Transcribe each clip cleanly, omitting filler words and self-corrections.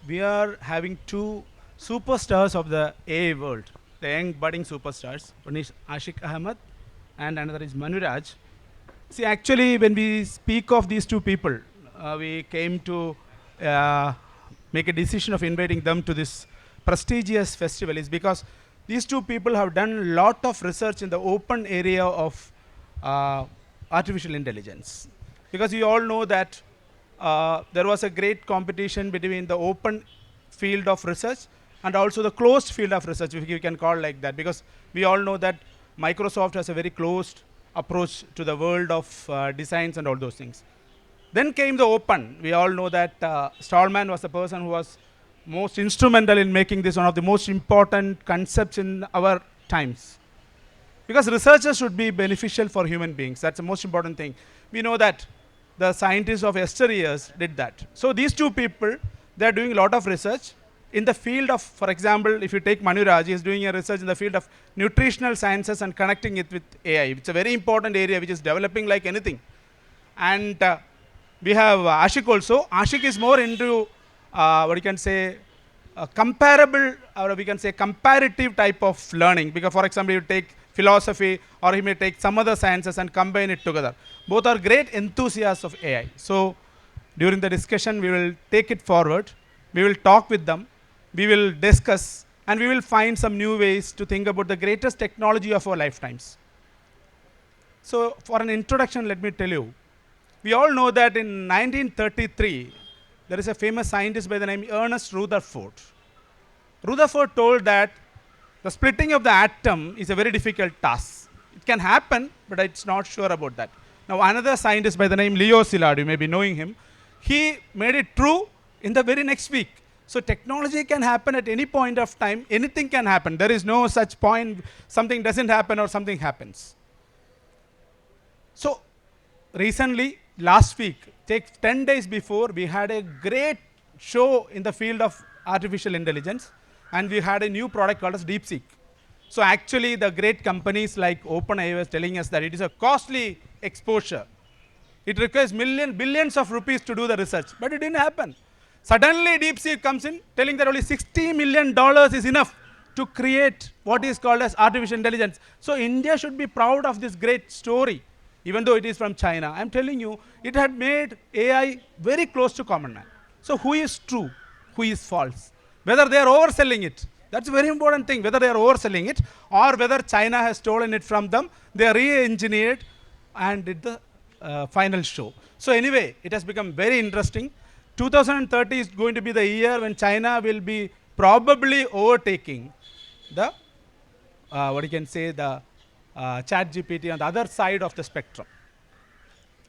we are having two superstars of the AI world, the young budding superstars. One is Ashikh Ahmed and another is Manuraj. See, actually, when we speak of these two people, we came to uh, make a decision of inviting them to this prestigious festival is because these two people have done a lot of research in the open area of uh, artificial intelligence. Because you all know that there was a great competition between the open field of research and also the closed field of research, if you can call like that, because we all know that Microsoft has a very closed approach to the world of designs and all those things. Then came the open. We all know that Stallman was the person who was most instrumental in making this one of the most important concepts in our times. Because researchers should be beneficial for human beings. That's the most important thing. We know that the scientists of yesteryears did that. So these two people, they're doing a lot of research in the field of, for example, if you take Manuraj, he is doing a research in the field of nutritional sciences and connecting it with AI. It's a very important area which is developing like anything. And we have Ashik also. Ashik is more into what you can say comparable, or we can say comparative type of learning. Because, for example, you take philosophy, or he may take some other sciences and combine it together. Both are great enthusiasts of AI. So, during the discussion, we will take it forward. We will talk with them. We will discuss, and we will find some new ways to think about the greatest technology of our lifetimes. So, for an introduction, let me tell you, we all know that in 1933, there is a famous scientist by the name Ernest Rutherford. Rutherford told that the splitting of the atom is a very difficult task. It can happen, but it's not sure about that. Now, another scientist by the name Leo Szilard, you may be knowing him, he made it true in the very next week. So, technology can happen at any point of time. Anything can happen. There is no such point something doesn't happen or something happens. So, recently, last week, take 10 days before, we had a great show in the field of artificial intelligence, and we had a new product called as Deepseek. So actually, the great companies like OpenAI was telling us that it is a costly exposure. It requires billions of rupees to do the research, but it didn't happen. Suddenly, Deepseek comes in telling that only $60 million is enough to create what is called as artificial intelligence. So India should be proud of this great story, even though it is from China. I'm telling you, it had made AI very close to common man. So who is true? Who is false? Whether they are overselling it. That's a very important thing, whether they are overselling it or whether China has stolen it from them. They are re-engineered and did the final show. So anyway, it has become very interesting. 2030 is going to be the year when China will be probably overtaking the, what you can say, the ChatGPT on the other side of the spectrum.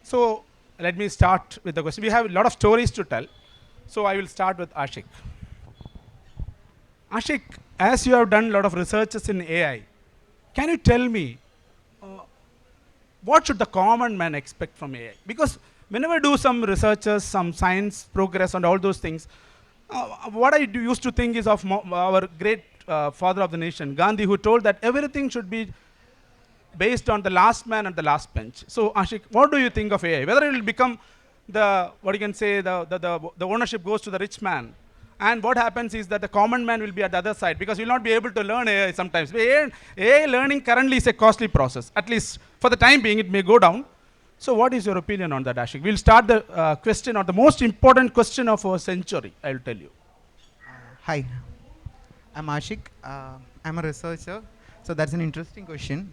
So let me start with the question. We have a lot of stories to tell. So I will start with Ashik. Ashik, as you have done a lot of researches in AI, can you tell me what should the common man expect from AI? Because whenever I do some researches, some science progress and all those things, what I used to think is of our great father of the nation, Gandhi, who told that everything should be based on the last man and the last bench. So Ashik, what do you think of AI? Whether it will become the, what you can say, the ownership goes to the rich man. And what happens is that the common man will be at the other side because he will not be able to learn AI sometimes. AI learning currently is a costly process. At least for the time being, it may go down. So what is your opinion on that, Ashik? We'll start the question, or the most important question of our century, I'll tell you. Hi, I'm Ashik. I'm a researcher. So that's an interesting question.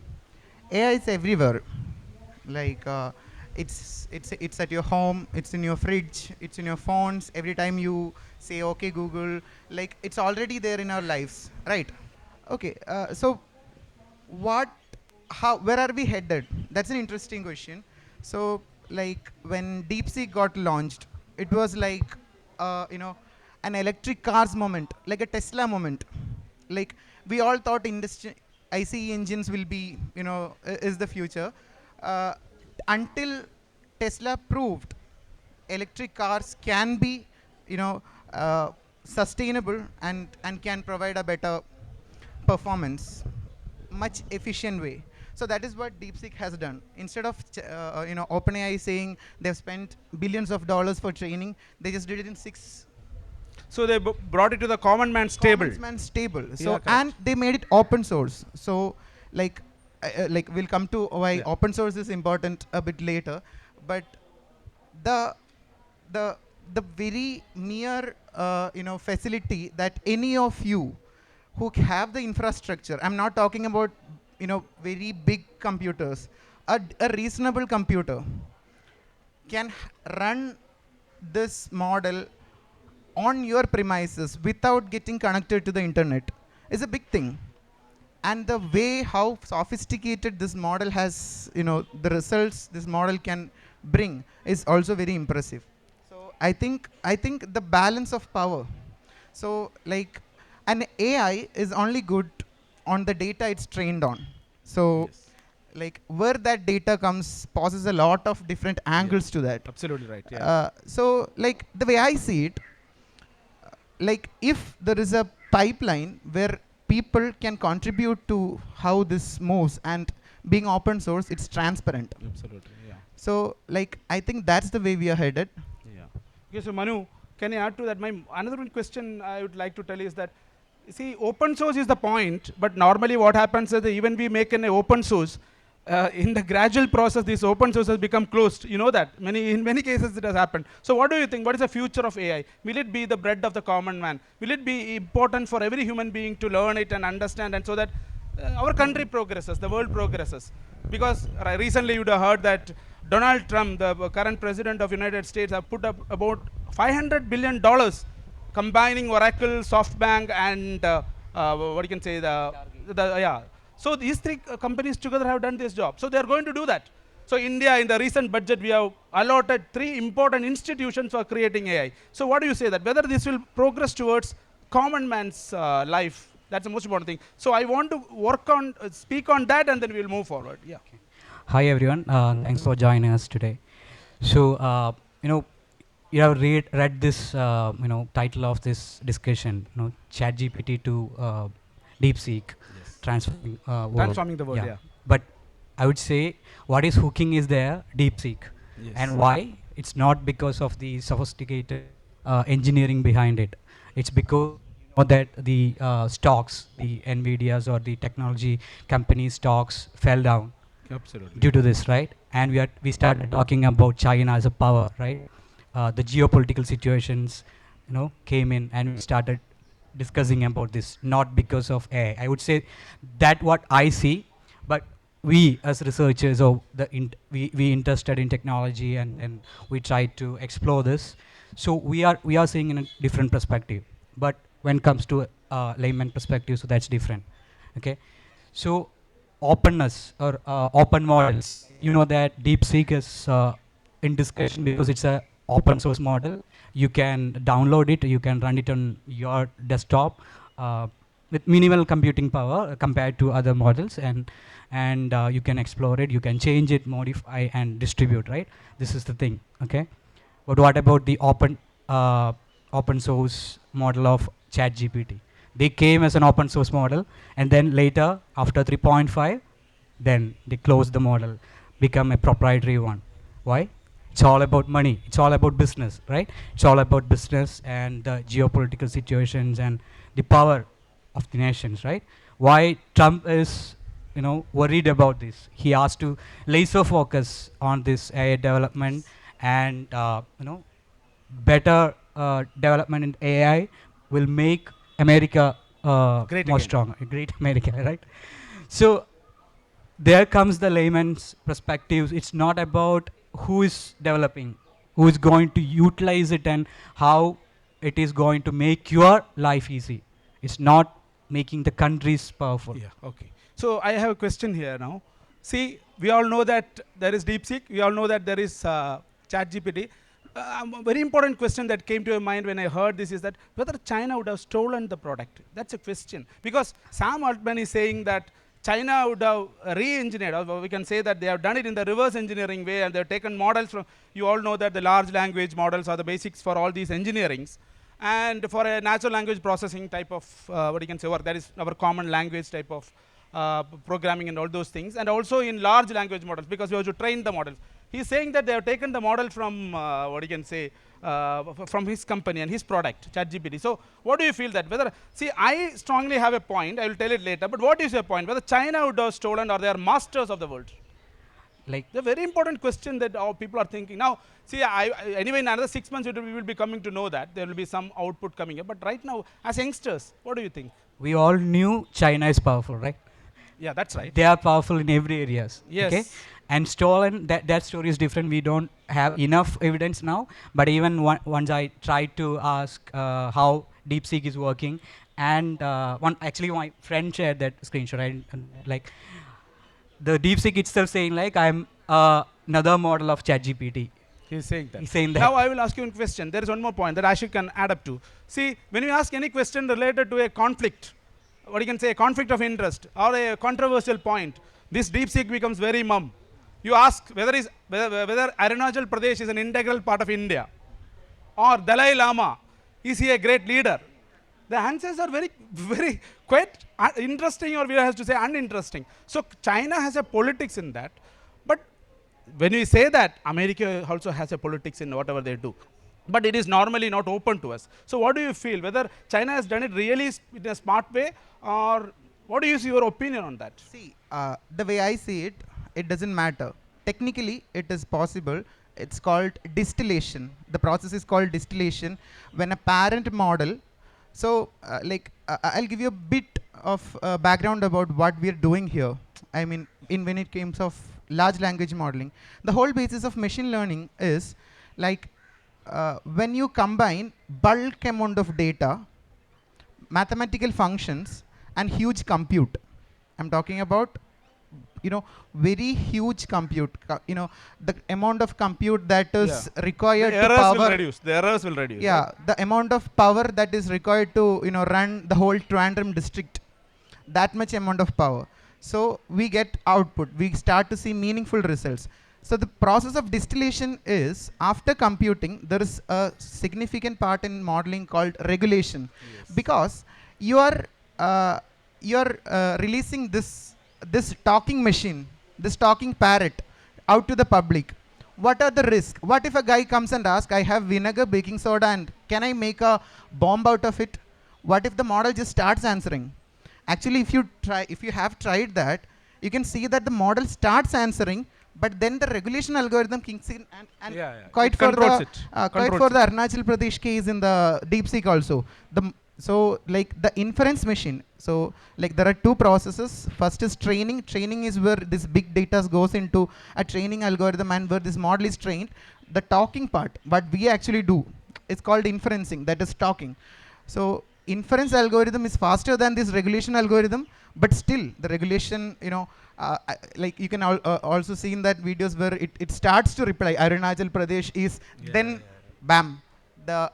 AI is everywhere. Like it's at your home. It's in your fridge. It's in your phones. Every time you say "Okay, Google," like it's already there in our lives, right? Okay. So what? How? Where are we headed? That's an interesting question. So like when DeepSeek got launched, it was like an electric cars moment, like a Tesla moment. Like we all thought industry ICE engines will be, is the future, uh, until Tesla proved electric cars can be, you know, sustainable and can provide a better performance, much efficient way. So that is what DeepSeek has done. Instead of OpenAI saying they've spent billions of dollars for training, they just did it in So they brought it to the common man's table. Common man's table. Yeah, So and correct. they made it open source. So like we'll come to why Yeah. open source is important a bit later, but the the the very mere facility that any of you who have the infrastructure, I'm not talking about very big computers, a reasonable computer can run this model on your premises without getting connected to the internet is a big thing. And the way how sophisticated this model has, the results this model can bring is also very impressive. So I think the balance of power. So like an AI is only good on the data it's trained on. So Yes. like where that data comes poses a lot of different Yeah. angles to that. Absolutely right. Yeah. So like the way I see it, like if there is a pipeline where people can contribute to how this moves and being open source, it's transparent. Absolutely. Yeah. So like I think that's the way we are headed. Yeah. Okay, so Manu, can I add to that? My another one question I would like to tell is that, see, open source is the point, but normally what happens is that even we make an open source, in the gradual process, this open source has become closed. You know that in many cases it has happened. So what do you think? What is the future of AI? Will it be the bread of the common man? Will it be important for every human being to learn it and understand, and so that our country progresses, the world progresses? Because recently you'd have heard that Donald Trump, the current president of United States, have put up about $500 billion combining Oracle, SoftBank, and what you can say yeah. So these three companies together have done this job. So they are going to do that. So India, in the recent budget, we have allotted 3 important institutions for creating AI. So what do you say that whether this will progress towards common man's life? That's the most important thing. So I want to speak on that, and then we'll move forward. Yeah. Hi everyone, thanks for joining us today. So, you know, you have read this, title of this discussion, ChatGPT to Deepseek, Yes. transforming world. Transforming the world. Yeah, Yeah. but I would say what is hooking is there, Deepseek, Yes. and why? It's not because of the sophisticated engineering behind it. It's because you know that the stocks, the Nvidias or the technology company stocks fell down Absolutely. due to this, right? And we started talking about China as a power, right? The geopolitical situations, came in, and we started discussing about this, not because of AI. I would say that what I see, but we as researchers, or we interested in technology, and we try to explore this. So we are seeing in a different perspective. But when it comes to layman perspective, so that's different. Okay, so openness or open models. You know that DeepSeek is in discussion because it's a open source model. You can download it, you can run it on your desktop with minimal computing power compared to other models, and you can explore it, you can change it, modify, and distribute. Right? This is the thing. Okay. But what about the open source model of ChatGPT? They came as an open source model, and then later, after 3.5, then they closed the model, become a proprietary one. Why? It's all about money. It's all about business, right? It's all about business and the geopolitical situations and the power of the nations, right? Why Trump is, worried about this? He has to laser focus on this AI development and, better development in AI will make America Great more again. strong, great America, right? So there comes the layman's perspectives. It's not about who is developing, who is going to utilize it, and how it is going to make your life easy. It's not making the countries powerful. Yeah. Okay. So I have a question here now. See, we all know that there is DeepSeek. We all know that there is ChatGPT. A very important question that came to my mind when I heard this is that whether China would have stolen the product. That's a question, because Sam Altman is saying that China would have re-engineered, or we can say that they have done it in the reverse engineering way, and they have taken models from. You all know that the large language models are the basics for all these engineerings, and for a natural language processing type of what you can say work, that is our common language type of programming and all those things, and also in large language models because we have to train the models. He's saying that they have taken the model from what you can say from his company and his product, ChatGPT. So, what do you feel that whether see? I strongly have a point. I will tell it later. But what is your point? Whether China would have stolen or they are masters of the world? Like, The very important question that our people are thinking now. See, anyway, in another 6 months, we will be coming to know that there will be some output coming up. But right now, as youngsters, what do you think? we all knew China is powerful, right? Yeah, that's right. They are powerful in every areas. Yes. Okay, and stolen, that story is different. We don't have enough evidence now. But even once I tried to ask how Deepseek is working, and actually my friend shared that screenshot. Like the Deepseek itself saying like I'm another model of ChatGPT. He's saying that. He's saying that. Now I will ask you a question. There is one more point that Ashik can add up to. See, when you ask any question related to a conflict, what you can say, a conflict of interest or a controversial point, this DeepSeek becomes very mum. You ask whether Arunachal Pradesh is an integral part of India or Dalai Lama, is he a great leader? The answers are very quite interesting, or we have to say uninteresting. So China has a politics in that, but when we say that, America also has a politics in whatever they do. But it is normally not open to us. So what do you feel? Whether China has done it really in a smart way, or what is your opinion on that? See, the way I see it, it doesn't matter. Technically, it is possible. It's called distillation. The process is called distillation. When a parent model, so I'll give you a bit of background about what we're doing here. I mean, when it comes of large language modeling, the whole basis of machine learning is like when you combine bulk amount of data, mathematical functions, and huge compute. I'm talking about very huge compute. The amount of compute that is required The to errors power. will reduce. The errors will reduce. Yeah, Right? the amount of power that is required to run the whole Trivandrum district. That much amount of power. So we get output. We start to see meaningful results. So the process of distillation is, after computing, there is a significant part in modeling called regulation, because you are releasing this talking machine, this talking parrot, out to the public. What are the risks? What if a guy comes and asks, I have vinegar, baking soda, and can I make a bomb out of it? What if the model just starts answering? Actually, if you have tried that, you can see that the model starts answering, but then the regulation algorithm kicks in and quite for the Arunachal Pradesh case in the DeepSeek also. The inference machine. So there are two processes. First is training. Training is where this big data goes into a training algorithm and where this model is trained. The talking part, what we actually do, is called inferencing. That is talking. So inference algorithm is faster than this regulation algorithm, but still the regulation, you can also see in that videos where it starts to reply Arunachal Pradesh is, then bam, the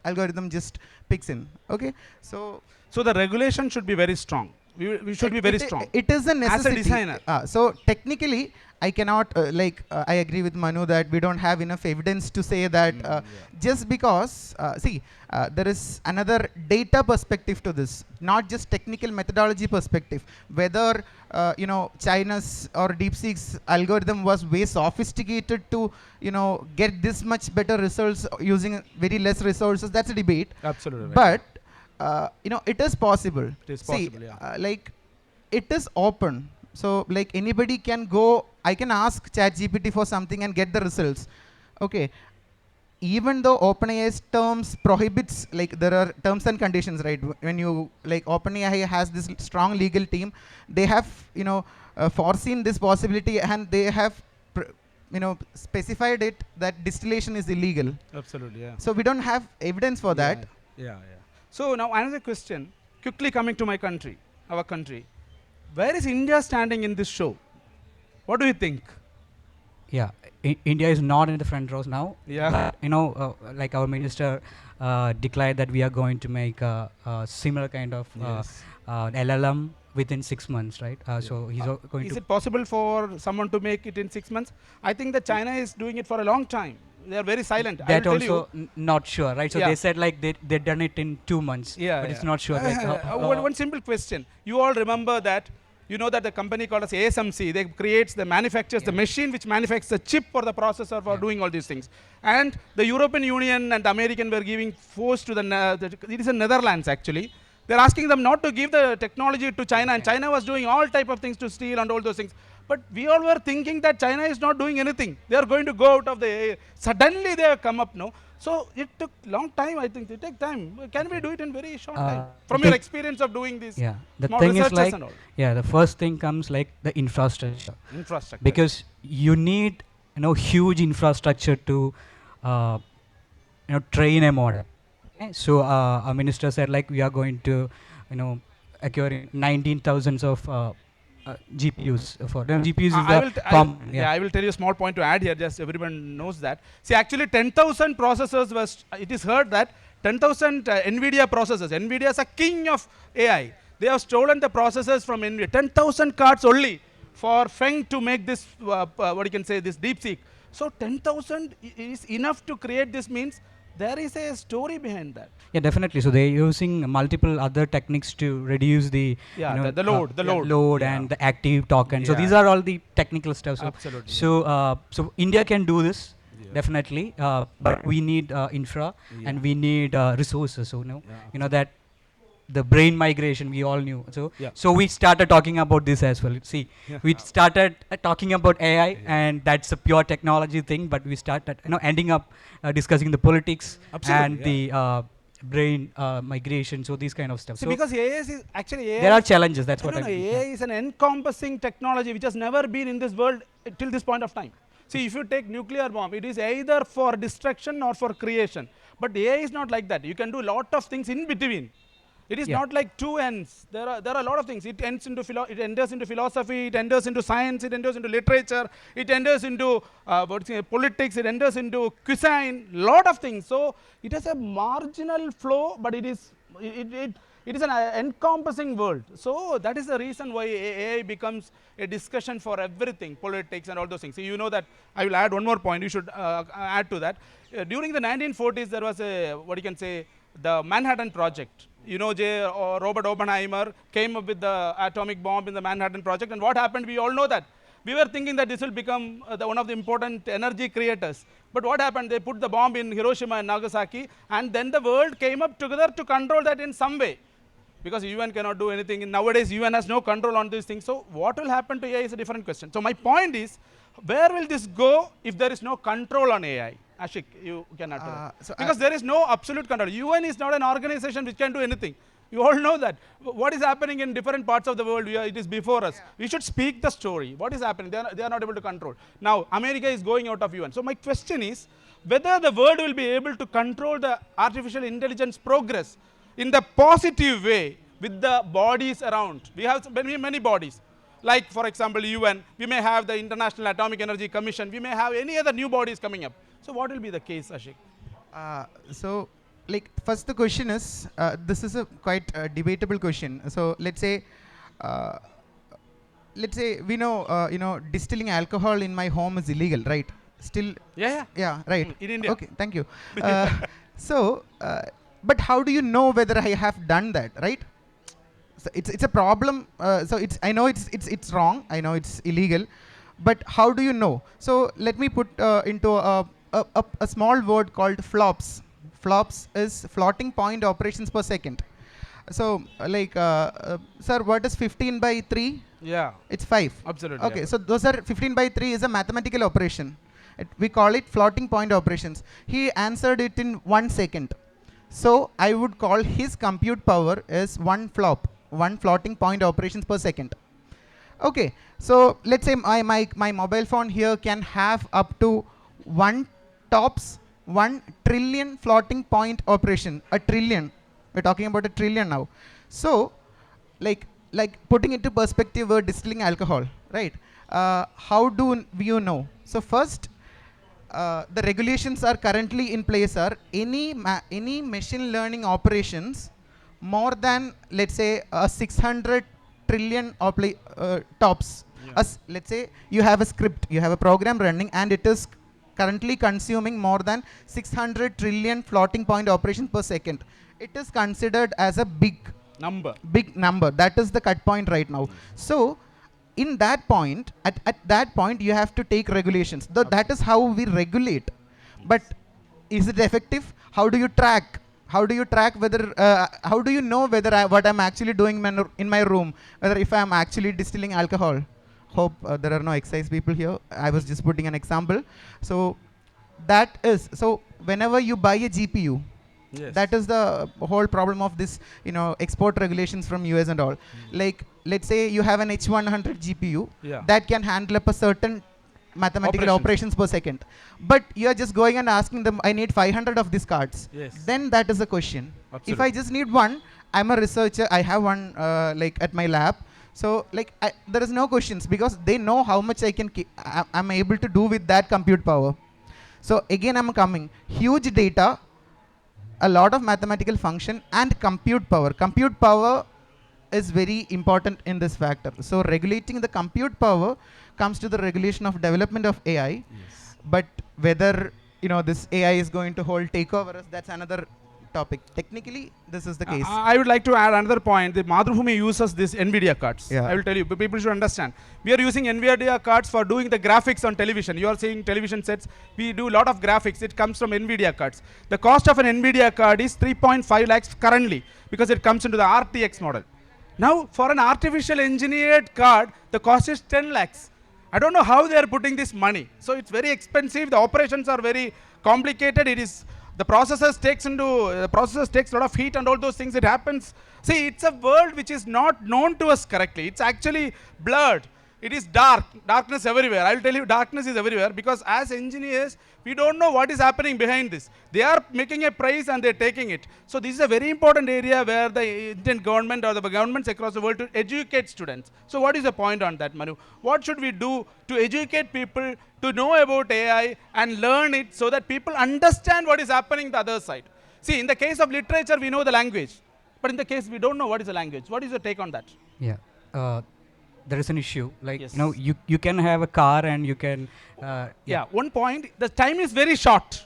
algorithm just picks in. Okay, so the regulation should be very strong. We should be very strong. It is a necessity. As a designer. So technically, I cannot I agree with Manu that we don't have enough evidence to say that just because there is another data perspective to this, not just technical methodology perspective. Whether China's or DeepSeek's algorithm was way sophisticated to get this much better results using very less resources, that's a debate. Absolutely. But it is possible. It is possible. It is open. So anybody can go. I can ask ChatGPT for something and get the results. Okay. Even though OpenAI's terms prohibits, there are terms and conditions, right? When you OpenAI has this strong legal team, they have foreseen this possibility, and they have specified it that distillation is illegal. Absolutely. Yeah. So we don't have evidence for that. Yeah. So now another question, quickly coming to my country, our country. Where is India standing in this show? What do you think? Yeah, India is not in the front rows now. Yeah. Like our minister declared that we are going to make a similar kind of LLM within 6 months, right? So he's going to. Is it possible for someone to make it in 6 months? I think that China is doing it for a long time. They are very silent. That also not sure, right? So they said they done it in 2 months. Yeah. But it's not sure. One simple question. You all remember that You know that the company called as ASMC, they manufactures the machine which manufactures the chip for the processor for doing all these things. And the European Union and the American were giving force to it is in Netherlands actually. They're asking them not to give the technology to China, and China was doing all type of things to steal and all those things. But we all were thinking that China is not doing anything. They are going to go out of the air. Suddenly they have come up now. So it took long time, I think. It take time. Can we do it in very short time? From your experience of doing this, the small thing is researches like, and all. the first thing comes like the infrastructure. Infrastructure. Because you need, huge infrastructure to, train a model. Okay? So our minister said like we are going to, acquire 19,000 of GPUs for GPUs is I will tell you a small point to add here. Just everyone knows that. See, actually, 10,000 processors was. It is heard that 10,000 NVIDIA processors. NVIDIA is a king of AI. They have stolen the processors from NVIDIA. 10,000 cards only for Feng to make this. What you can say, this Deepseek. So 10,000 is enough to create this. Means there is a story behind that. Yeah, definitely. So they're using multiple other techniques to reduce the the load, and the active token. So these are all the technical stuff. So absolutely. So India can do this definitely, but we need infra and we need resources. So that the brain migration we all knew. So we started talking about this as well. See, we started talking about AI, and that's a pure technology thing. But we started ending up discussing the politics and the brain migration. So these kind of stuff. See, so because AI is actually AI. There are challenges. That's what I mean. AI is an encompassing technology which has never been in this world till this point of time. See, if you take nuclear bomb, it is either for destruction or for creation. But AI is not like that. You can do a lot of things in between. It is not like two ends. There are a lot of things. It enters into philosophy. It enters into science. It enters into literature. It enters into politics. It enters into cuisine. Lot of things. So it has a marginal flow, but it is an encompassing world. So that is the reason why AI becomes a discussion for everything, politics and all those things. So you know that I will add one more point. You should add to that. During the 1940s, there was the Manhattan Project. Robert Oppenheimer came up with the atomic bomb in the Manhattan Project. And what happened, we all know that. We were thinking that this will become one of the important energy creators. But what happened, they put the bomb in Hiroshima and Nagasaki, and then the world came up together to control that in some way. Because UN cannot do anything. And nowadays, UN has no control on these things. So what will happen to AI is a different question. So my point is, where will this go if there is no control on AI? Ashik, you can add to that. Because there is no absolute control. UN is not an organization which can do anything. You all know that. What is happening in different parts of the world, it is before us. We should speak the story. What is happening? They are not able to control. Now, America is going out of UN. So my question is, whether the world will be able to control the artificial intelligence progress in the positive way with the bodies around. We have many bodies. Like, for example, UN. We may have the International Atomic Energy Commission. We may have any other new bodies coming up. So what will be the case, Ashik? First the question is, this is a quite debatable question. So let's say we know, distilling alcohol in my home is illegal, right? Still. Yeah, right. In India. Okay, thank you. But how do you know whether I have done that, right? So it's a problem. I know it's wrong. I know it's illegal, but how do you know? So let me put into a small word called flops. Flops is floating point operations per second. So sir, what is 15 by 3? Yeah. It's 5. Absolutely. Okay, so those are 15 by 3 is a mathematical operation. We call it floating point operations. He answered it in 1 second. So I would call his compute power as one floating point operations per second. Okay, so let's say my mobile phone here can have up to 1 trillion floating point operation. A trillion. We're talking about a trillion now. So, like putting into perspective, we're distilling alcohol, right? How do you know? So first, the regulations are currently in place are any machine learning operations more than, let's say, 600 trillion tops. Let's say you have a script, you have a program running, and it is currently consuming more than 600 trillion floating point operations per second. It is considered as a big Number. Big number. That is the cut point right now. So in that point, at that point, you have to take regulations. That is how we regulate. But is it effective? How do you track? How do you track whether, how do you know whether what I'm actually doing in my room, whether if I'm actually distilling alcohol? Hope there are no excise people here. I was just putting an example. So that is, so whenever you buy a GPU, Yes. that is the whole problem of this, export regulations from US and all. Like, let's say you have an H100 GPU Yeah. that can handle up a certain mathematical operations per second. But you are just going and asking them, I need 500 of these cards. Yes. Then that is the question. Absolutely. If I just need one, I'm a researcher, I have one like at my lab. So like there is no questions because they know how much I'm able to do with that compute power. So again, I'm coming. Huge data, a lot of mathematical function, and compute power. Compute power is very important in this factor. So regulating the compute power comes to the regulation of development of AI. Yes. But whether this AI is going to hold takeover us, that's another topic. Technically, this is the case. I would like to add another point. The Mathrubhumi uses this NVIDIA cards. Yeah. I will tell you, but people should understand. We are using NVIDIA cards for doing the graphics on television. You are seeing television sets. We do a lot of graphics. It comes from NVIDIA cards. The cost of an NVIDIA card is 3.5 lakhs currently because it comes into the RTX model. Now, for an artificial engineered card, the cost is 10 lakhs. I don't know how they are putting this money. So it's very expensive. The operations are very complicated. It is the processors takes a lot of heat and all those things. It happens. See, it's a world which is not known to us correctly. It's actually blurred. It is darkness everywhere. I will tell you, darkness is everywhere because as engineers, we don't know what is happening behind this. They are making a price and they're taking it. So this is a very important area where the Indian government or the governments across the world to educate students. So what is the point on that, Manu? What should we do to educate people to know about AI and learn it so that people understand what is happening the other side? See, in the case of literature, we know the language. But in the case, we don't know what is the language. What is your take on that? Yeah. There is an issue. Like, Yes. you can have a car and you can... Yeah, one point, the time is very short.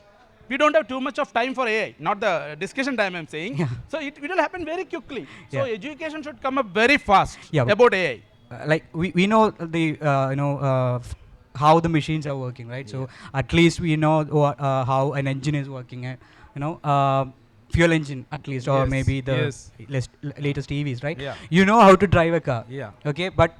We don't have too much of time for AI, not the discussion time I'm saying. Yeah. So it will happen very quickly. So Yeah. education should come up very fast Yeah. about AI. Like we know the how the machines are working, right? So at least we know how an engine is working. Fuel engine at least, or Yes, maybe the yes. latest EVs, right? Yeah. You know how to drive a car. Yeah. Okay, but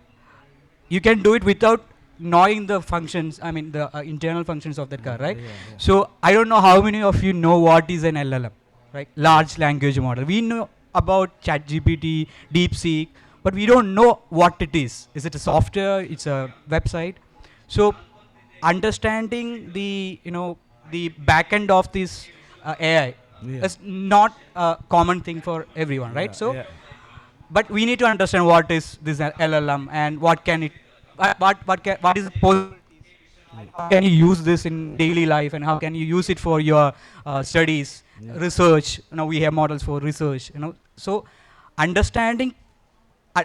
you can do it without knowing the functions. I mean the internal functions of that car, right? So I don't know how many of you know what is an LLM, right? Large language model. We know about ChatGPT, Deepseek, but we don't know what it is. Is it a software? It's a website. So understanding the the back end of this AI is not a common thing for everyone, right? So, but we need to understand what is this LLM and what can it, what is the possibilities? How can you use this in daily life and how can you use it for your studies, research? We have models for research. So understanding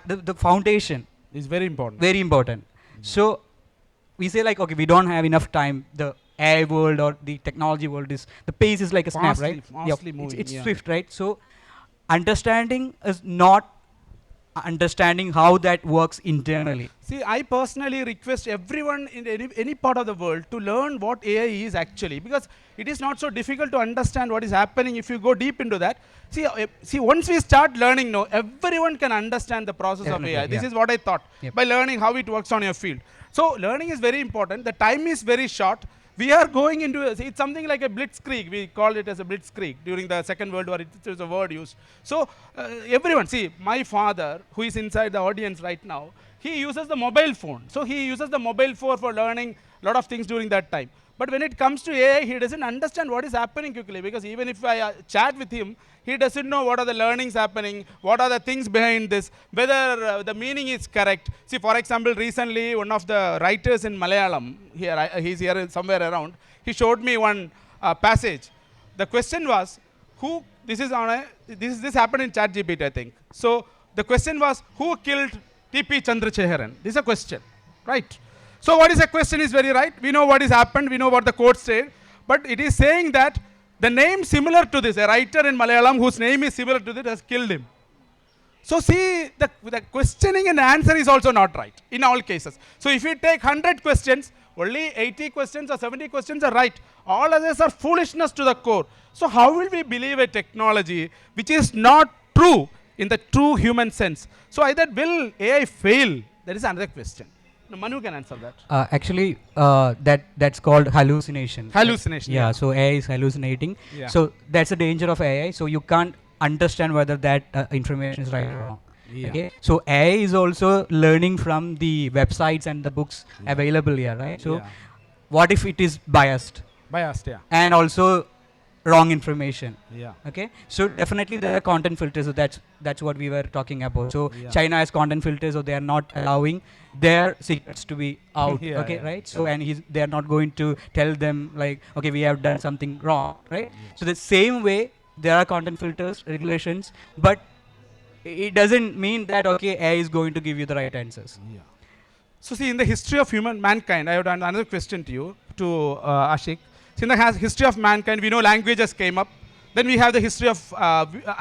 the foundation It's very important. very important. So we say like, okay, we don't have enough time. The AI world or the technology world is, the pace is like a snap, right? Fastly moving, It's yeah. swift, right? So understanding is not understanding how that works internally. See, I personally request everyone in any part of the world to learn what AI is actually, because it is not so difficult to understand what is happening if you go deep into that. See, once we start learning, everyone can understand the process Definitely, of AI. This yeah. is what I thought, Yep. by learning how it works on your field. So learning is very important. The time is very short. We are going into, it's something like a blitzkrieg. We call it as a blitzkrieg during the Second World War. It is a word used. So everyone, see, my father, who is inside the audience right now, he uses the mobile phone. So he uses the mobile phone for learning a lot of things during that time. But when it comes to AI, he doesn't understand what is happening quickly, because even if I chat with him, he doesn't know what are the learnings happening, what are the things behind this, whether the meaning is correct. See, for example, recently one of the writers in Malayalam, he's here somewhere around, he showed me one passage. The question was, this happened in ChatGPT, I think. So the question was, who killed T.P. Chandrasekharan? This is a question, right? So what is the question is very right. We know what has happened. We know what the quote said. But it is saying that the name similar to this, a writer in Malayalam whose name is similar to this, has killed him. So see, the questioning and answer is also not right in all cases. So if you take 100 questions, only 80 questions or 70 questions are right. All others are foolishness to the core. So how will we believe a technology which is not true in the true human sense? So either will AI fail? That is another question. Now, Manu can answer that. Actually, that's called hallucination. Hallucination. Yeah, so AI is hallucinating. Yeah. So that's the danger of AI. So you can't understand whether that information is right or wrong. Yeah. Okay. So AI is also learning from the websites and the books available here, right? So Yeah. what if it is biased Biased. Yeah. and also wrong information? Yeah. Okay, so definitely there are content filters. So that's what we were talking about. So Yeah. China has content filters, so they are not allowing their secrets to be out. Yeah, Okay, yeah. right? So and they are not going to tell them like, okay, we have done something wrong, right? So the same way there are content filters, regulations, but it doesn't mean that okay, AI is going to give you the right answers. Yeah. So see, in the history of mankind, I have done another question to you, to Ashik. So in the history of mankind, we know languages came up. Then we have the history of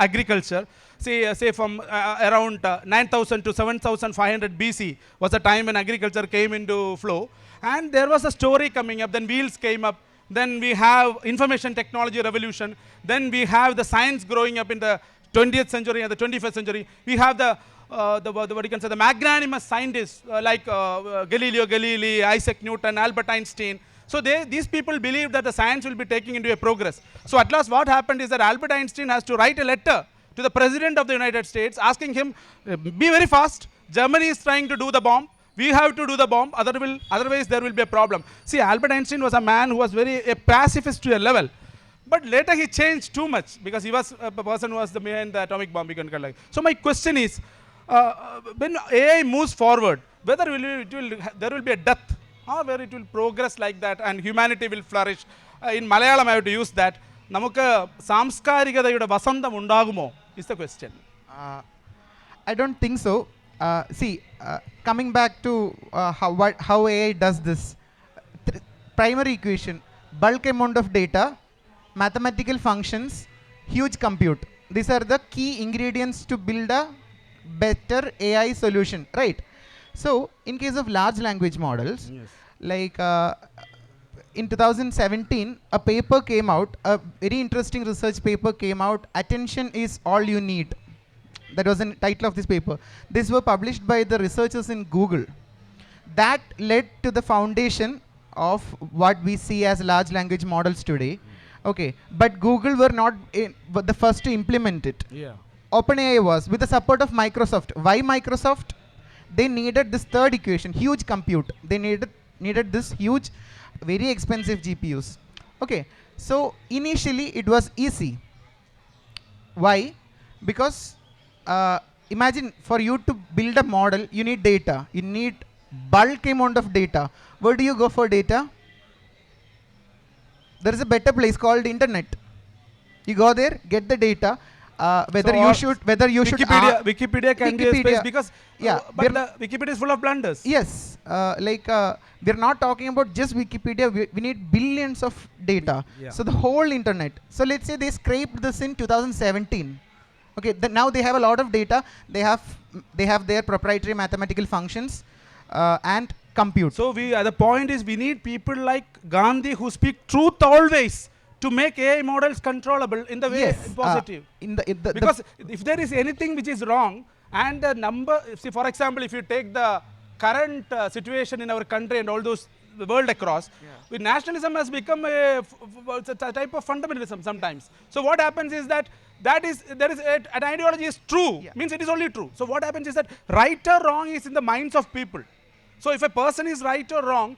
agriculture. Say from around 9,000 to 7,500 BC was the time when agriculture came into flow. And there was a story coming up. Then wheels came up. Then we have information technology revolution. Then we have the science growing up in the 20th century and the 21st century. We have what you can say, the magnanimous scientists like Galileo Galilei, Isaac Newton, Albert Einstein. So these people believe that the science will be taking into a progress. So at last what happened is that Albert Einstein has to write a letter to the President of the United States asking him, be very fast, Germany is trying to do the bomb, we have to do the bomb, otherwise there will be a problem. See, Albert Einstein was a man who was a pacifist to a level. But later he changed too much because he was a person who was behind the atomic bomb. So my question is, when AI moves forward, whether there will be a death or where it will progress like that and humanity will flourish. In Malayalam I have to use that. Namukku samskarikadayude vasandam undagumo is the question. I don't think so. See, coming back to how AI does this. Primary equation, bulk amount of data, mathematical functions, huge compute. These are the key ingredients to build a better AI solution, right? So, in case of large language models, Yes. like in 2017, a paper came out, a very interesting research paper came out, Attention is All You Need. That was the title of this paper. These were published by the researchers in Google. That led to the foundation of what we see as large language models today. Okay, but Google were not the first to implement it. Yeah. OpenAI was with the support of Microsoft. Why Microsoft? They needed this third equation, huge compute. They needed this huge, very expensive GPUs. Okay, so initially it was easy. Why? Because imagine for you to build a model, you need data. You need bulk amount of data. Where do you go for data? There is a better place called internet. You go there, get the data. Whether you should Wikipedia can be a space because but the Wikipedia is full of blunders. Yes, we're not talking about just Wikipedia. We need billions of data. Yeah. So the whole internet. So let's say they scraped this in 2017. Okay, now they have a lot of data. They have their proprietary mathematical functions and compute. So the point is we need people like Gandhi who speak truth always to make AI models controllable in the way positive. Because if there is anything which is wrong and the number, see for example, if you take the current situation in our country and all those the world across, with nationalism has become a type of fundamentalism sometimes. So what happens is that an ideology is true, means it is only true. So what happens is that right or wrong is in the minds of people. So if a person is right or wrong,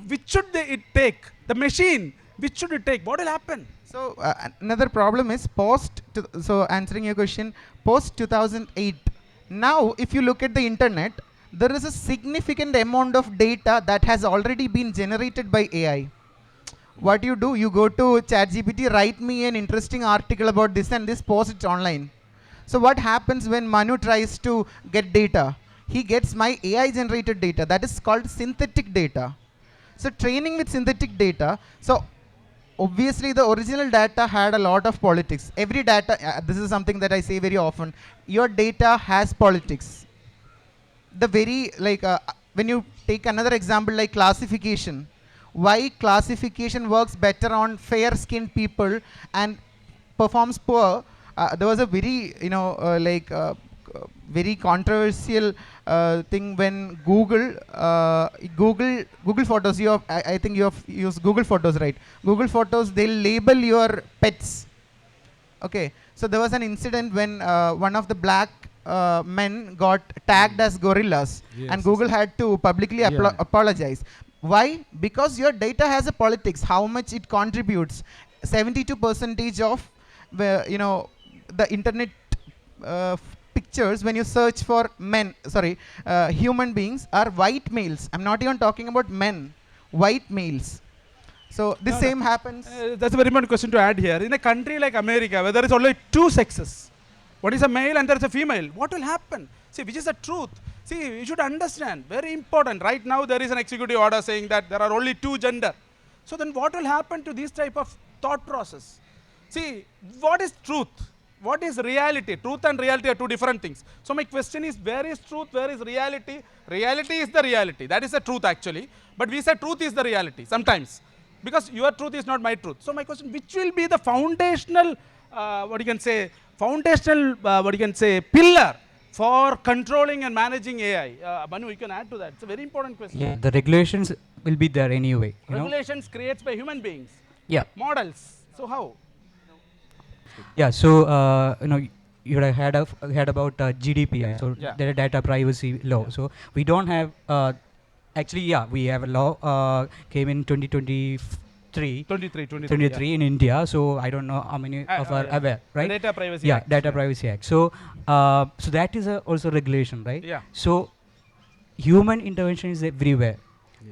which should it take? The machine, which should it take? What will happen? So another problem is so answering your question, post 2008. Now, if you look at the internet, there is a significant amount of data that has already been generated by AI. What you do, you go to ChatGPT, write me an interesting article about this and this, post it online. So what happens when Manu tries to get data? He gets my AI generated data. That is called synthetic data. So training with synthetic data. So obviously the original data had a lot of politics. Every data, this is something that I say very often, your data has politics. The very, like, when you take another example like classification, why classification works better on fair skinned people and performs poor. There was a very, very controversial thing when Google Photos, I think you have used Google Photos, right? Google Photos, they'll label your pets. Okay, so there was an incident when one of the black men got tagged as gorillas, Yes, and Google had to publicly apologize. Why? Because your data has a politics, how much it contributes. 72 percentage of the internet pictures, when you search for human beings, are white males. I'm not even talking about men, white males. So this No, no. same happens. That's a very important question to add here. In a country like America, where there is only two sexes, one is a male and there is a female, what will happen? See, which is the truth. See, you should understand, very important. Right now, there is an executive order saying that there are only two gender. So then what will happen to this type of thought process? See, what is truth? What is reality? Truth and reality are two different things. So my question is, where is truth? Where is reality? Reality is the reality. That is the truth actually. But we say truth is the reality sometimes. Because your truth is not my truth. So my question, which will be the foundational, pillar for controlling and managing AI? Manu, you can add to that. It's a very important question. Yeah, the regulations will be there anyway. Regulations creates by human beings. Yeah. Models. So how? Yeah. So you would have heard about GDPR. So Yeah. the data privacy law. Yeah. So we don't have. Actually, yeah, we have a law came in 2023. 23 in India. So I don't know how many of are aware, right? Data Privacy Yeah, Act. Data Privacy Act. So so that is also regulation, right? Yeah. So human intervention is everywhere.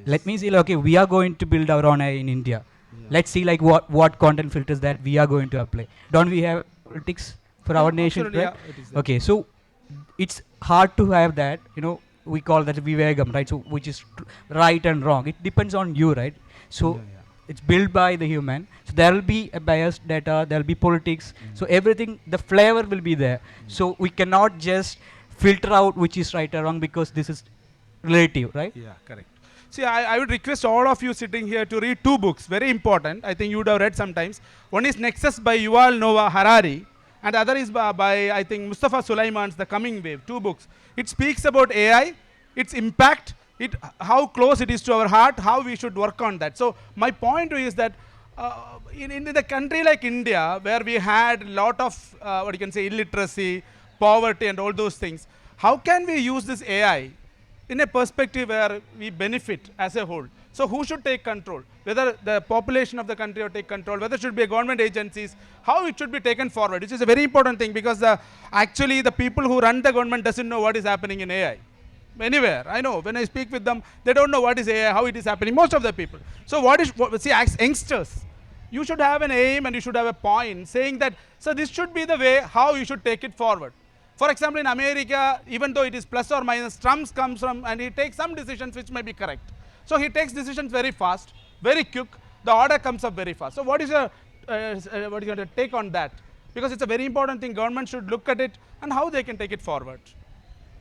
Let me see. Okay, we are going to build our own AI in India. Let's see like what content filters that we are going to apply. Don't we have politics for our nation, Absolutely, right? yeah, it is there. Okay, so it's hard to have that. We call that vivegam, right? So which is right and wrong. It depends on you, right? So it's built by the human. So there will be a biased data. There will be politics. So everything, the flavor will be there. So we cannot just filter out which is right or wrong because this is relative, right? Yeah, correct. See, I would request all of you sitting here to read two books, very important. I think you would have read sometimes. One is Nexus by Yuval Noah Harari, and the other is by I think, Mustafa Sulaiman's The Coming Wave, two books. It speaks about AI, its impact, how close it is to our heart, how we should work on that. So my point is that in the country like India, where we had a lot of, illiteracy, poverty and all those things, how can we use this AI in a perspective where we benefit as a whole? So who should take control? Whether the population of the country will take control, whether it should be government agencies, how it should be taken forward, which is a very important thing, because actually the people who run the government doesn't know what is happening in AI. Anywhere, I know, when I speak with them, they don't know what is AI, how it is happening, most of the people. So as youngsters, you should have an aim and you should have a point saying that, so this should be the way how you should take it forward. For example, in America, even though it is plus or minus, Trump comes from and he takes some decisions which may be correct. So he takes decisions very fast, very quick. The order comes up very fast. So what is your take on that? Because it's a very important thing. Government should look at it and how they can take it forward.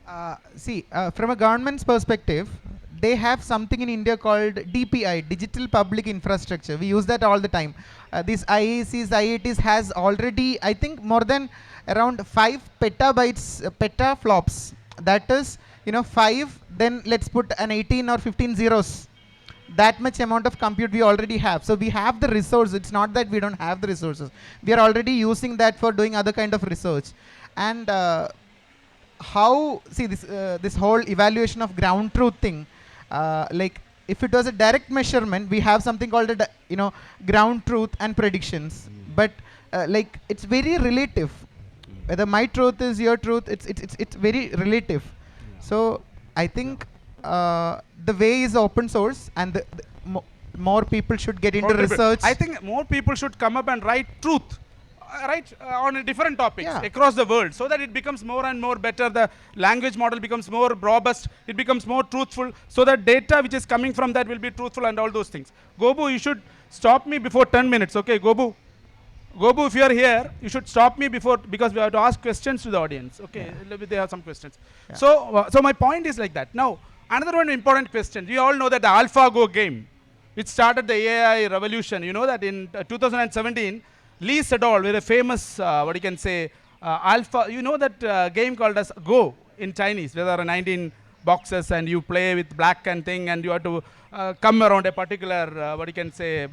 From a government's perspective, they have something in India called DPI, Digital Public Infrastructure. We use that all the time. These IACs, IITs has already, I think, more than around 5 petabytes, petaflops. That is, 5, then let's put an 18 or 15 zeros. That much amount of compute we already have. So we have the resource. It's not that we don't have the resources. We are already using that for doing other kind of research. And this whole evaluation of ground truth thing, like if it was a direct measurement, we have something called ground truth and predictions. But like it's very relative. Whether my truth is your truth, it's very relative. So I think the way is open source, and more people should get into research. I think more people should come up and write truth, on a different topics across the world, so that it becomes more and more better. The language model becomes more robust. It becomes more truthful, so that data which is coming from that will be truthful and all those things. Gobu, you should stop me before 10 minutes. Okay, Gobu. Gobu, if you are here, you should stop me before, because we have to ask questions to the audience. Okay, maybe they have some questions. Yeah. So my point is like that. Now, another one important question. We all know that the AlphaGo game, which started the AI revolution. You know that in 2017, Lee Sedol, very famous, what you can say, Alpha. You know that game called as Go in Chinese, where there are 19 boxes and you play with black and thing, and you have to come around a particular, what you can say,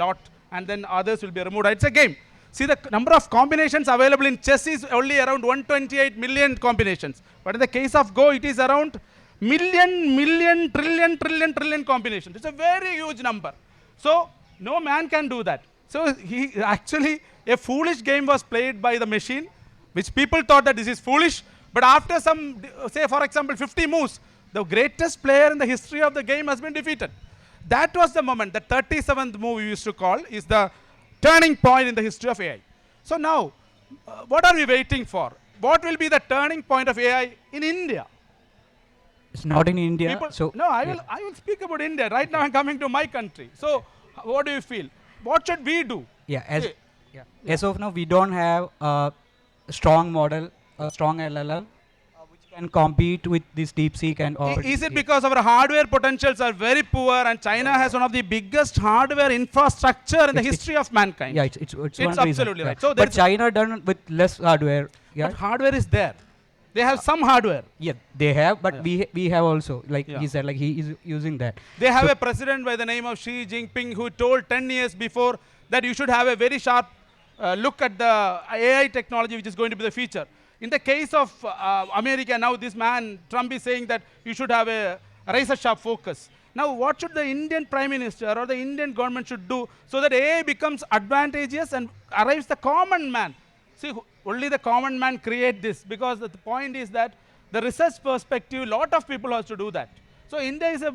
lot, and then others will be removed. It's a game. See, the number of combinations available in chess is only around 128 million combinations. But in the case of Go, it is around million, trillion combinations. It's a very huge number. So no man can do that. So he actually, a foolish game was played by the machine, which people thought that this is foolish. But after some, say for example, 50 moves, the greatest player in the history of the game has been defeated. That was the moment. The 37th move we used to call is the turning point in the history of AI. So now, what are we waiting for? What will be the turning point of AI in India? It's not in India. People, So no, I will speak about India. Right now I'm coming to my country. So what do you feel? What should we do? As of now, we don't have a strong model, a strong LLM, which can compete with this DeepSeek and all. Is it because our hardware potentials are very poor and China has one of the biggest hardware infrastructure in the history of mankind? Yeah, it's one reason. absolutely right. So but China done with less hardware. Yeah, but hardware is there. They have some hardware. yeah, they have, but we have also, like Yeah. he said, like he is using that. They have So- a president by the name of Xi Jinping who told 10 years before that you should have a very sharp look at the AI technology which is going to be the future. In the case of America, now this man, Trump, is saying that you should have a razor-sharp focus. Now, what should the Indian Prime Minister or the Indian government should do so that AI becomes advantageous and arrives the common man? See, only the common man create this, because the point is that the research perspective, lot of people have to do that. So India is a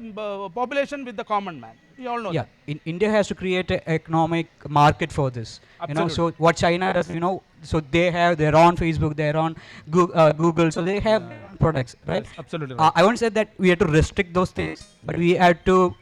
population with the common man. We all know Yeah, that. India has to create an economic market for this. You know, so Absolutely. what China does, you know, so they have their own Facebook, their own Google, so they have their own products, right? Yes, absolutely right. I won't say that we have to restrict those things, but we have to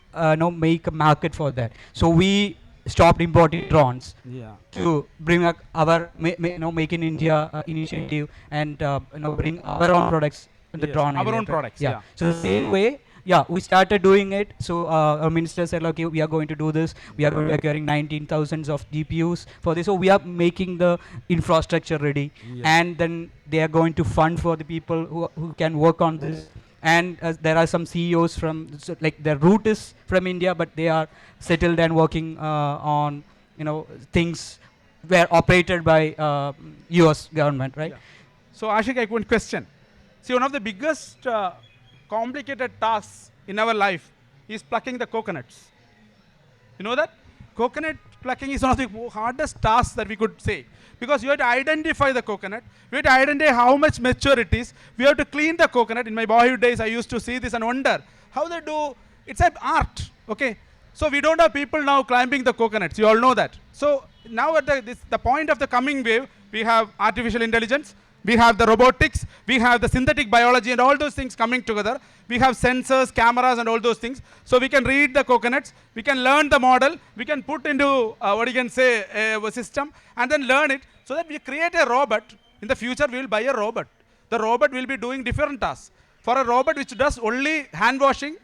make a market for that. So we stopped importing drones Yeah. to bring up our make in India initiative and bring our own products in the Yes, drone our area, own right? products, yeah. So the same way, yeah, we started doing it. So our minister said, okay, we are going to do this. We are going to be acquiring 19,000 of GPUs for this. So we are making the infrastructure ready, and then they are going to fund for the people who can work on this. And there are some CEOs from, so like their root is from India, but they are settled and working on things were operated by US government, right? Yeah. So Ashik, I have one question. See, one of the biggest complicated tasks in our life is plucking the coconuts. You know that? Coconut plucking is one of the hardest tasks that we could say. Because you have to identify the coconut. We have to identify how much mature it is. We have to clean the coconut. In my boyhood days, I used to see this and wonder how they do. It's an art. Okay. So we don't have people now climbing the coconuts. You all know that. So now at the point of the coming wave, we have artificial intelligence. We have the robotics, we have the synthetic biology and all those things coming together. We have sensors, cameras and all those things. So we can read the coconuts, we can learn the model, we can put into a system and then learn it so that we create a robot. In the future we will buy a robot. The robot will be doing different tasks. For a robot which does only hand washing,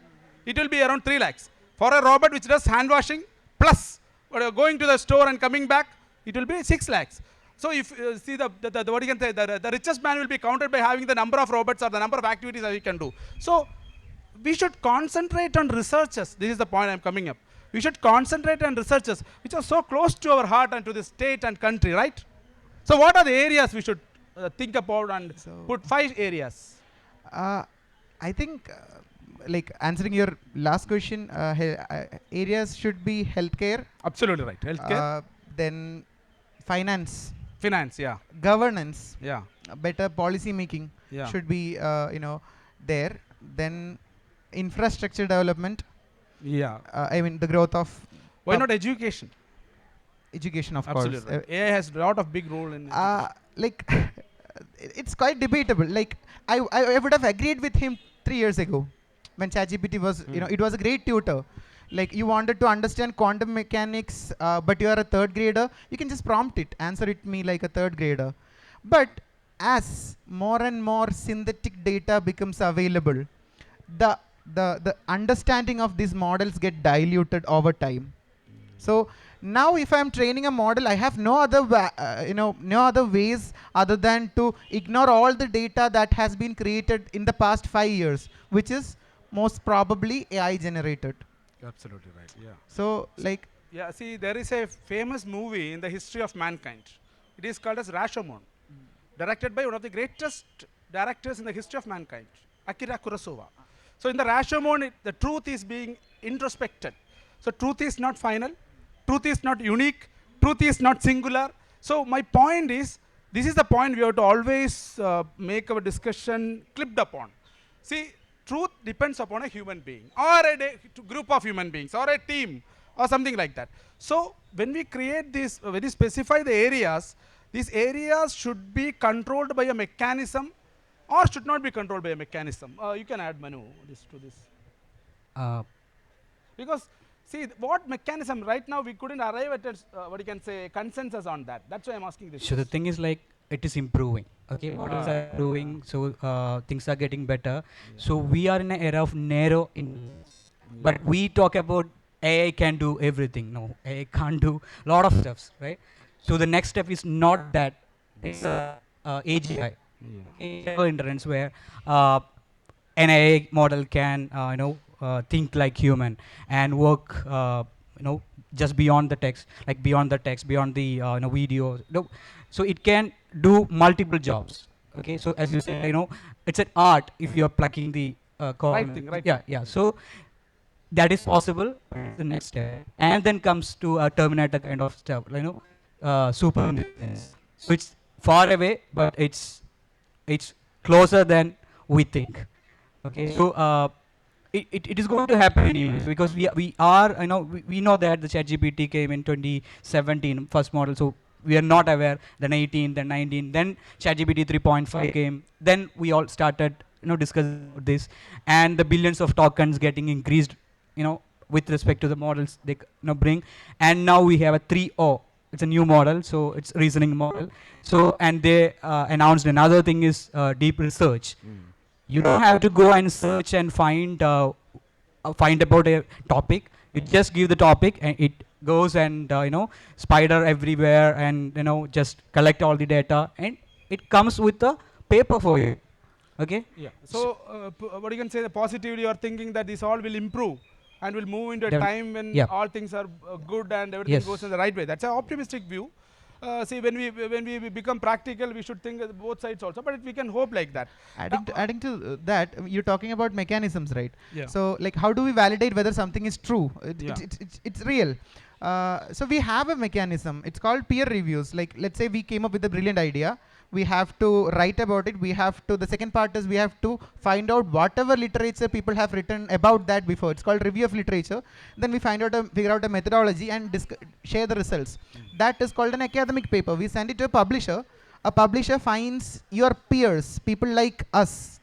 it will be around 3 lakhs. For a robot which does hand washing plus going to the store and coming back, it will be 6 lakhs. So if see the richest man will be counted by having the number of robots or the number of activities that he can do. So we should concentrate on researchers. This is the point I'm coming up. We should concentrate on researchers which are so close to our heart and to the state and country, right? So what are the areas we should think about and put 5 areas? I think, like answering your last question, areas should be healthcare. Absolutely right. Healthcare. Then finance. Finance, yeah. Governance. Yeah. Better policy making should be, there. Then infrastructure development. Yeah. I mean the growth of. Why not education? Education, of Absolutely course. right. AI has a lot of big role in Like, it's quite debatable. Like, I would have agreed with him 3 years ago when ChatGPT was, it was a great tutor. Like you wanted to understand quantum mechanics, but you are a third grader, you can just prompt it, answer it me like a third grader. But as more and more synthetic data becomes available, the the understanding of these models get diluted over time. So now if I'm training a model, I have no other no other ways other than to ignore all the data that has been created in the past 5 years, which is most probably AI generated. Absolutely right. Yeah. So like, Yeah. See, there is a famous movie in the history of mankind. It is called as Rashomon, directed by one of the greatest directors in the history of mankind, Akira Kurosawa. So in the Rashomon, the truth is being introspected. So truth is not final, truth is not unique, truth is not singular. So my point is, this is the point we have to always make our discussion clipped upon. See, truth depends upon a human being or a group of human beings or a team or something like that. So when we create this, when we specify the areas, these areas should be controlled by a mechanism or should not be controlled by a mechanism. You can add Manu this to this. Uh, Because see, what mechanism right now we couldn't arrive at what you can say consensus on that. That's why I'm asking this. so the thing is like it is improving. Okay, models are improving, so things are getting better. So we are in an era of narrow but we talk about AI can do everything. No, AI can't do a lot of stuffs, right? So the next step is not that. It's AGI, general inference, where uh, an AI model can think like human and work just beyond the text, like beyond the text, beyond the video. No, so it can do multiple jobs. Okay, so as you say, it's an art if you're plucking the Right corner. thing, right Yeah, thing. yeah. So that is possible. The next step, and then comes to a Terminator kind of stuff. Super intelligence. So it's far away, but it's closer than we think. Okay, so it is going to happen anyways, because we are, we know that the ChatGPT came in 2017 first model, so we are not aware. Then 18, then 19, then ChatGPT 3.5 came. Then we all started discussing about this, and the billions of tokens getting increased, with respect to the models they bring, and now we have a 3.0. It's a new model, so it's reasoning model. So and they announced another thing is deep research. You don't have to go and search and find about a topic. You just give the topic and it goes and spider everywhere, and just collect all the data, and it comes with a paper for you. Okay. Yeah. So what you can say, the positively you are thinking that this all will improve and will move into a time when Yeah. all things are good and everything Yes. goes in the right way. That's an optimistic view. See, when we become practical, we should think both sides also, but we can hope like that. adding to that, you're talking about mechanisms, right? Yeah. So like, how do we validate whether something is true? Yeah. It's real. So we have a mechanism. It's called peer reviews. Like, let's say we came up with a brilliant idea. We have to write about it. We have to. The second part is we have to find out whatever literature people have written about that before. It's called review of literature. Then we figure out a methodology and share the results. That is called an academic paper. We send it to a publisher. A publisher finds your peers, people like us,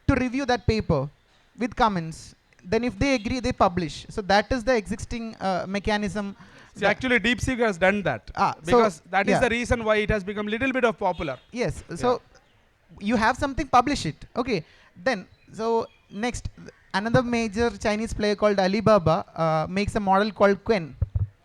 to review that paper with comments. Then if they agree, they publish. So that is the existing mechanism. See, actually, Deepseek has done that So, because that is yeah. the reason why it has become little bit of popular. Yes. So you have something, publish it. Okay. Then, so next, another major Chinese player called Alibaba makes a model called Quen.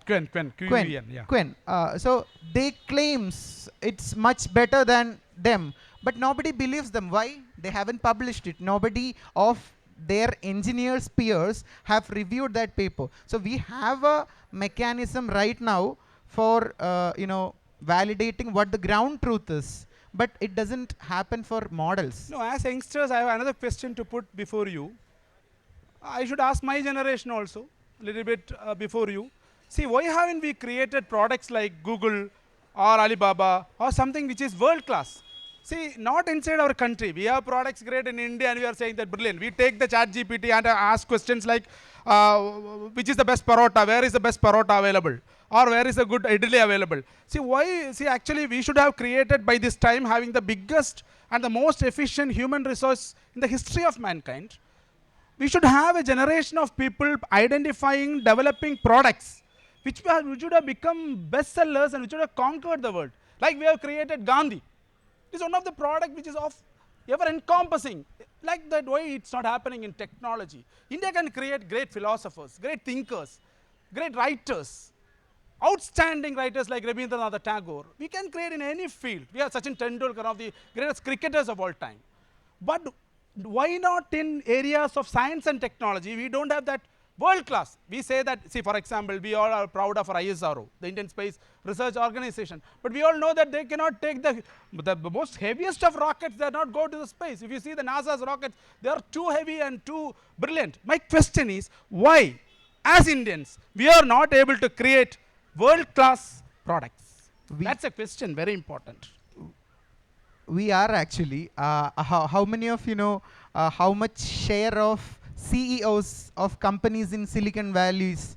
Quen, Q-U-E-N, yeah. Quen. So they claims it's much better than them, but nobody believes them. Why? They haven't published it. Nobody of their engineers peers have reviewed that paper. So we have a mechanism right now for validating what the ground truth is, but it doesn't happen for models. No, as youngsters, I have another question to put before you. I should ask my generation also, a little bit before you. See, why haven't we created products like Google or Alibaba or something which is world class? See, not inside our country. We have products great in India and we are saying that brilliant. We take the ChatGPT and ask questions like, which is the best parota? Where is the best parota available? Or where is the good idli available? See, why? See, actually, we should have created by this time having the biggest and the most efficient human resource in the history of mankind. We should have a generation of people identifying, developing products which would have become bestsellers and which would have conquered the world. Like we have created Gandhi. It's one of the product which is of ever encompassing. Like that way it's not happening in technology. India can create great philosophers, great thinkers, great writers, outstanding writers like Rabindranath Tagore. We can create in any field. We have Sachin Tendulkar, one of the greatest cricketers of all time. But why not in areas of science and technology? We don't have that world class. We say that, see, for example, we all are proud of our ISRO, the Indian Space Research Organization. But we all know that they cannot take the most heaviest of rockets, they are not go to the space. If you see the NASA's rockets, they are too heavy and too brilliant. My question is, why, as Indians, we are not able to create world class products? That's a question, very important. We are actually. How many of you know how much share of CEOs of companies in Silicon Valley is?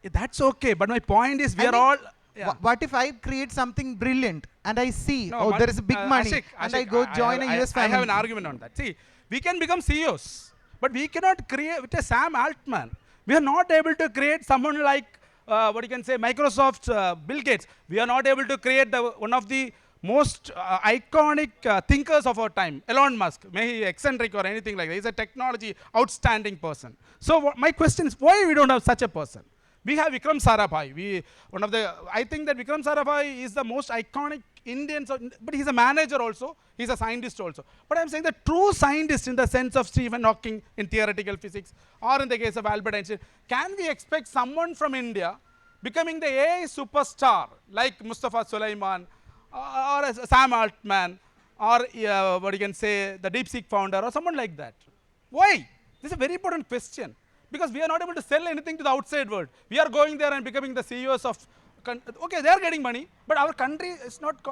That's okay, but my point is, we I are mean, all. Yeah. What if I create something brilliant and I see, No, oh, but, there is a big money, Ashik, and I Ashik, go join a US I have family? an argument on that. See, we can become CEOs, but we cannot create with a Sam Altman. We are not able to create someone like what you can say Microsoft's Bill Gates. We are not able to create one of the most iconic thinkers of our time, Elon Musk. May he eccentric or anything like that. He's a technology outstanding person. So my question is, why we don't have such a person? We have Vikram Sarabhai. I think that Vikram Sarabhai is the most iconic Indian, but he's a manager also. He's a scientist also. But I'm saying the true scientist in the sense of Stephen Hawking in theoretical physics, or in the case of Albert Einstein, can we expect someone from India becoming the AI superstar like Mustafa Sulaiman, or Sam Altman, or what you can say, the Deepseek founder, or someone like that? Why? This is a very important question. Because we are not able to sell anything to the outside world. We are going there and becoming the CEOs of, okay, they are getting money, but our country is not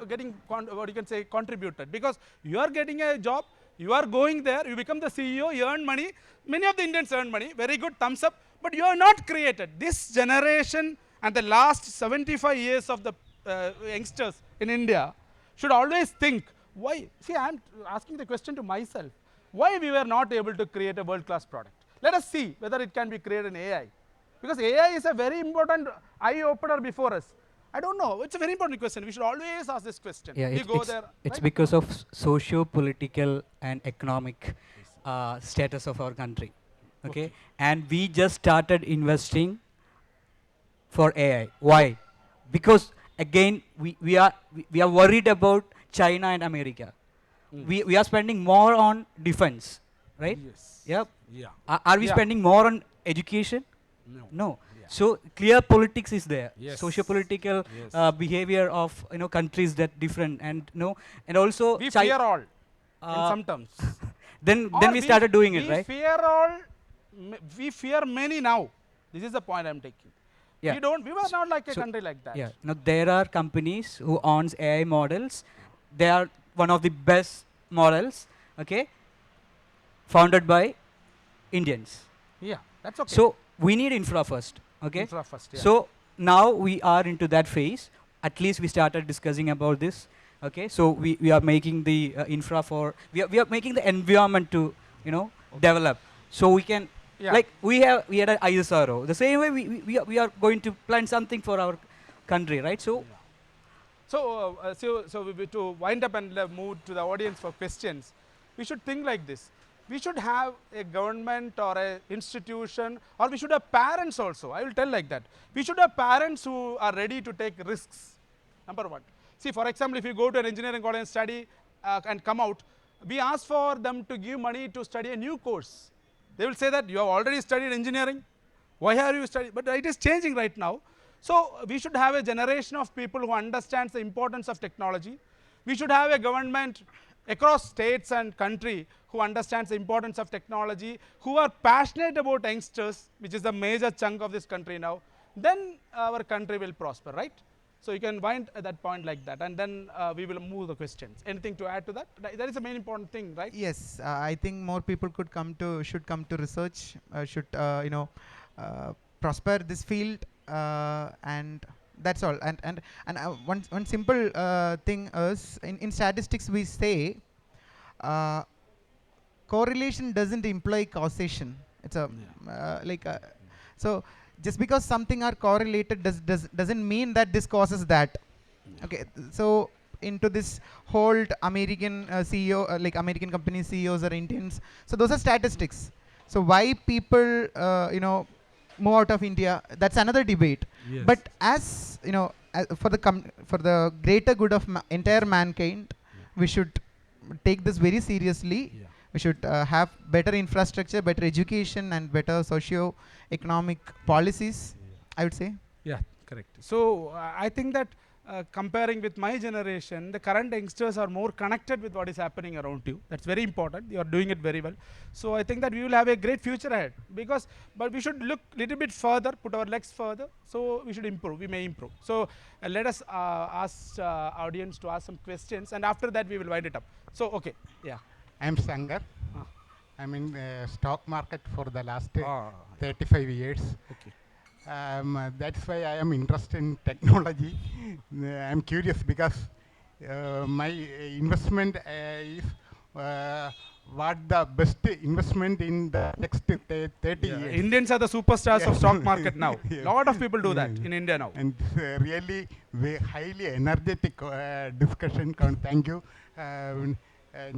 getting, what you can say, contributed. Because you are getting a job, you are going there, you become the CEO, you earn money. Many of the Indians earn money, very good, thumbs up, but you are not created. This generation and the last 75 years of the youngsters in India should always think, why? See, I am asking the question to myself. Why we were not able to create a world-class product? Let us see whether it can be created in AI. Because AI is a very important eye-opener before us. I don't know. It's a very important question. We should always ask this question. Yeah, We go it's, there. it's Right? because of socio-political and economic status of our country. Okay? And we just started investing for AI. Why? Because again, we are worried about China and America. We are spending more on defense, right? Yes. Yep. Yeah. Are we Yeah. spending more on education? No. No. Yeah. So clear politics is there. Yes. Socio-political Yes. behavior of countries that different, and and also We fear all in uh, some terms. then Or we started doing we it, right? fear all. We fear many now. This is the point I'm taking. Yeah. We were not like a So- country like that. Yeah. Now there are companies who owns AI models. They are one of the best models. Okay. Founded by Indians. Yeah. That's okay. So we need infra first. Okay. Infra first, yeah. So now we are into that phase. At least we started discussing about this. Okay. So we are making the infra for, we are making the environment to develop. So we can, Yeah. like we had an ISRO. The same way we are going to plan something for our country, right? So To wind up and move to the audience for questions, we should think like this. We should have a government or a institution, or we should have parents also. I will tell like that. We should have parents who are ready to take risks. Number one. See, for example, if you go to an engineering college and study and come out, we ask for them to give money to study a new course. They will say that you have already studied engineering. Why are you studying? But it is changing right now. So we should have a generation of people who understands the importance of technology. We should have a government across states and country who understands the importance of technology, who are passionate about youngsters, which is the major chunk of this country now. Then our country will prosper, right? So you can wind at that point like that, and then we will move the questions. Anything to add to that? That is the main important thing, right? Yes, I think more people should come to research, should prosper this field, and that's all. And one simple thing is, in statistics we say, correlation doesn't imply causation. It's a like so just because something are correlated doesn't mean that this causes that. Okay, so into this whole American CEO, like American company CEOs are Indians. So those are statistics. So why people, move out of India? That's another debate. Yes. But as for for the greater good of entire mankind, we should take this very seriously. Yeah. We should have better infrastructure, better education, and better socio-economic policies, I would say. Yeah, correct. So I think that comparing with my generation, the current youngsters are more connected with what is happening around you. That's very important. You are doing it very well. So I think that we will have a great future ahead. But we should look little bit further, put our legs further. So we should improve. We may improve. So let us ask audience to ask some questions, and after that we will wind it up. So okay, yeah. I'm Sankar. Ah. I'm in the stock market for the last Ah, 35 years. okay. That's why I am interested in technology. I'm curious because my investment is what the best investment in the next 30 years. Indians are the superstars of stock market now. Yeah. Lot of people do that in India now. And really highly energetic discussion. Thank you.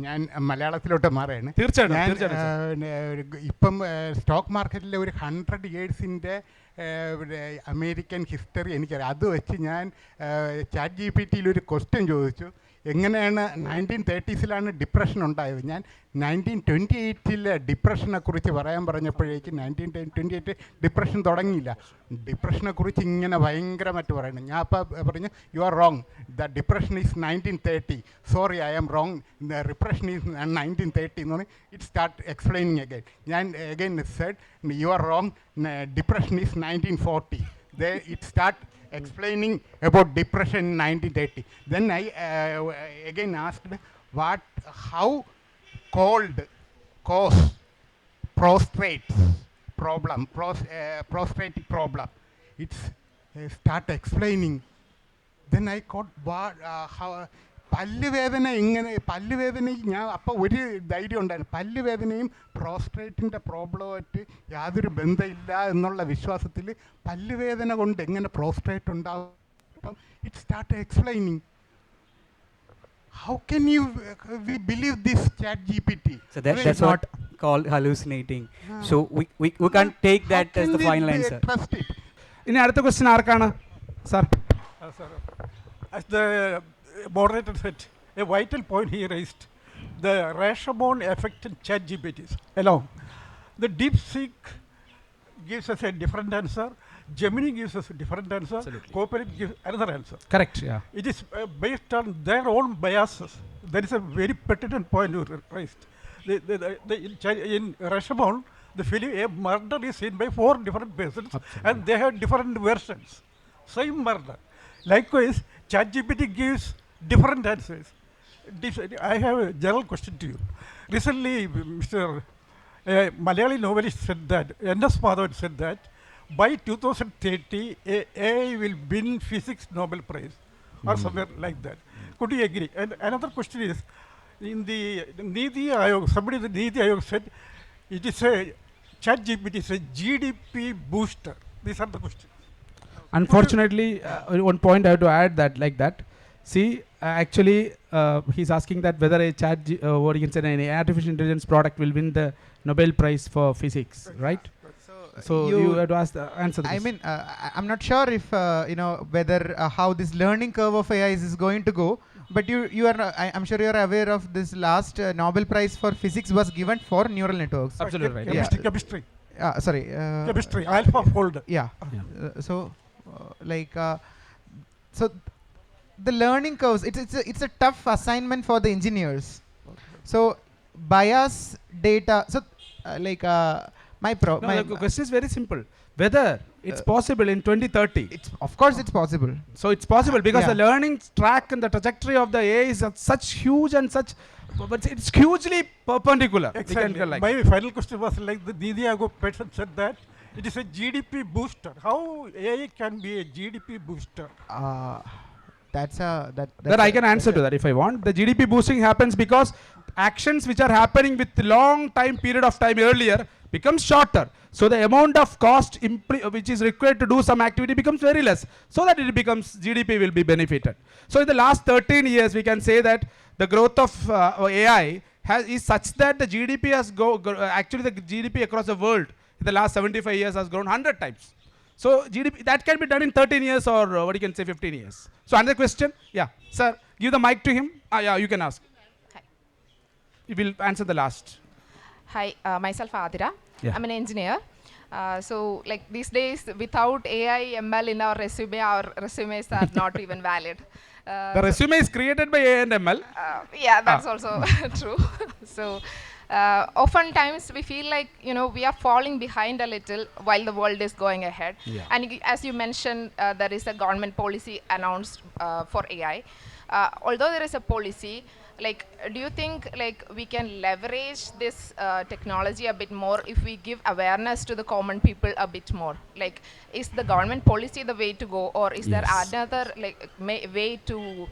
ഞാൻ മലയാളത്തിലോട്ട് മാറുകയാണ്. തീർച്ചയായിട്ടും ഇപ്പം stock മാർക്കറ്റിലെ ഒരു 100 ഇയേഴ്സിൻ്റെ American history എനിക്കറിയാം. അത് വെച്ച് ഞാൻ ChatGPT ഒരു ക്വസ്റ്റ്യൻ ചോദിച്ചു, എങ്ങനെയാണ് 1930s ഡിപ്രഷൻ ഉണ്ടായത്. ഞാൻ 1928 ഡിപ്രഷനെക്കുറിച്ച് പറയാൻ പറഞ്ഞപ്പോഴേക്കും 1928 ഡിപ്രഷൻ തുടങ്ങിയില്ല. ഡിപ്രഷനെക്കുറിച്ച് ഇങ്ങനെ ഭയങ്കരമായിട്ട് പറയണം. ഞാൻ അപ്പോൾ പറഞ്ഞു, you are wrong, the depression is 1930. Sorry, I am wrong, the depression is 1930 എന്ന് പറഞ്ഞ് ഇറ്റ് സ്റ്റാർട്ട് എക്സ്പ്ലെയിനിങ് അഗൈൻ. ഞാൻ again said, you are wrong, depression is 1940. It start explaining about depression in 1930. Then I again asked how cold cause prostrate problem. It's start explaining. Then I got how പല്ലുവേദന ഇങ്ങനെ ഞാൻ അപ്പോൾ ഒരു ധൈര്യം ഉണ്ടായിരുന്നു. പല്ലുവേദനയും പ്രോസ്ട്രേറ്റിൻ്റെ പ്രോബ്ലമായിട്ട് യാതൊരു ബന്ധമില്ല എന്നുള്ള വിശ്വാസത്തിൽ പല്ലുവേദന കൊണ്ട് എങ്ങനെ പ്രോസ്ട്രേറ്റ് ഉണ്ടാകും. It start explaining. How can we believe this ChatGPT? So that's not called hallucinating. So we can't take that as the final answer. Trust it. ഇനി അടുത്ത ക്വസ്റ്റ്യൻ ആർക്കാണ് sir? Sir, as the moderator said, a vital point he raised, the Rashomon effect in ChatGPT alone. The Deepseek gives us a different answer. Gemini gives us a different answer. Absolutely. Copilot gives another answer. Correct, yeah. It is based on their own biases. That is a very pertinent point you raised. In Rashomon, the film, a murder is seen by 4 different persons. Absolutely. And they have different versions. Same murder. Likewise, ChatGPT gives different answers. I have a general question to you. Recently, Mr. Malayali novelist said that, N.S. Madhavan said that, by 2030, AI will win physics Nobel Prize or somewhere like that. Could you agree? And another question is, in the Niti Ayog, somebody in the Niti Ayog said, it is a ChatGPT is a GDP booster. These are the questions. Unfortunately, one point I have to add that like that. See, actually, he's asking that whether a what you can say, an artificial intelligence product will win the Nobel Prize for physics, right? So you have to answer this. I mean, I'm not sure if whether how this learning curve of AI is going to go. But you are I'm sure you are aware of this last Nobel Prize for physics was given for neural networks. Absolutely right. Chemistry, chemistry. Sorry. Chemistry, AlphaFold. Yeah. So the learning curves, it's a tough assignment for the engineers. So bias data. So The question is very simple. Whether it's possible in 2030. Of course it's possible. So it's possible because Yeah. the learning track and the trajectory of the AI is such huge and such, but it's hugely perpendicular. We Exactly. can like My final question was like the Niti Ayog person said that it is a GDP booster. How AI can be a GDP booster? That's that I can answer to that if I want. The GDP boosting happens because actions which are happening with long time period of time earlier becomes shorter. So the amount of cost which is required to do some activity becomes very less, so that it becomes GDP will be benefited. So in the last 13 years, we can say that the growth of AI is such that the GDP has actually the GDP across the world in the last 75 years has grown 100 times. So GDP that can be done in 13 years or what you can say 15 years. So another question, yeah, sir, give the mic to him. Yeah, you can ask. Hi. You will answer the last. Hi, myself Adira. Yeah. I'm an engineer. So like these days, without AI, ML in our resumes are not even valid. The resume is created by AI and ML. Yeah, that's also true. So oftentimes we feel like we are falling behind a little while the world is going ahead. Yeah. And as you mentioned, there is a government policy announced for AI. Although there is a policy, like, do you think like we can leverage this technology a bit more if we give awareness to the common people a bit more? Like, is the government policy the way to go, or is there another like way to